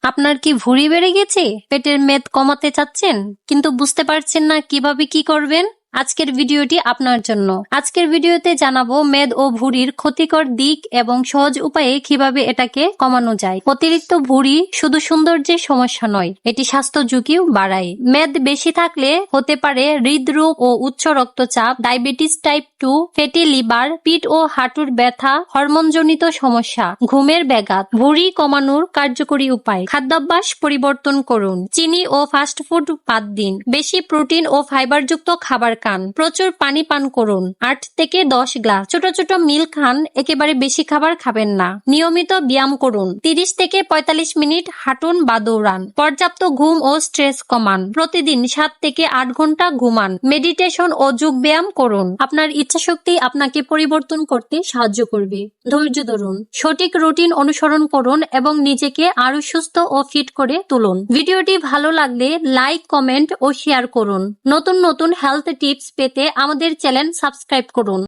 আপনার কি ভুঁড়ি বেড়ে গেছে? পেটের মেদ কমাতে চাচ্ছেন কিন্তু বুঝতে পারছেন না কিভাবে কি করবেন? আজকের ভিডিওটি আপনার জন্য। আজকের ভিডিওতে জানাবো মেদ ও ভুঁড়ির ক্ষতিকর দিক এবং সহজ উপায়ে কিভাবে এটাকে কমানো যায়। অতিরিক্ত ভুঁড়ি শুধু সৌন্দর্যের সমস্যা নয়, এটি স্বাস্থ্য ঝুঁকিও বাড়ায়। মেদ বেশি থাকলে হতে পারে হৃদরোগ ও উচ্চ রক্তচাপ, ডায়াবেটিস টাইপ 2, ফ্যাটি লিভার, পিঠ ও হাঁটুর ব্যথা, হরমোনজনিত সমস্যা, ঘুমের ব্যাঘাত। ভুঁড়ি কমানোর কার্যকরী উপায়: খাদ্যাভ্যাস পরিবর্তন করুন, চিনি ও ফাস্টফুড বাদ দিন, বেশি প্রোটিন ও ফাইবারযুক্ত খাবার খান, প্রচুর পানি পান করুন, 8 থেকে 10 গ্লাস। ছোট ছোট মিল খান, একেবারে বেশি খাবার খাবেন না। নিয়মিত ব্যায়াম করুন, 30 থেকে 45 মিনিট হাঁটুন বা দৌড়ান। পর্যাপ্ত ঘুম ও স্ট্রেস কমান, প্রতিদিন 7 থেকে 8 ঘন্টা ঘুমান। মেডিটেশন ও যোগ ব্যায়াম করুন। আপনার ইচ্ছাশক্তি আপনাকে পরিবর্তন করতে সাহায্য করবে। ধৈর্য ধরুন, সঠিক রুটিন অনুসরণ করুন এবং নিজেকে আরো সুস্থ ও ফিট করে তুলুন। ভিডিওটি ভালো লাগলে লাইক, কমেন্ট ও শেয়ার করুন। নতুন নতুন হেলথ টিপস পেতে আমাদের চ্যানেল সাবস্ক্রাইব করুন।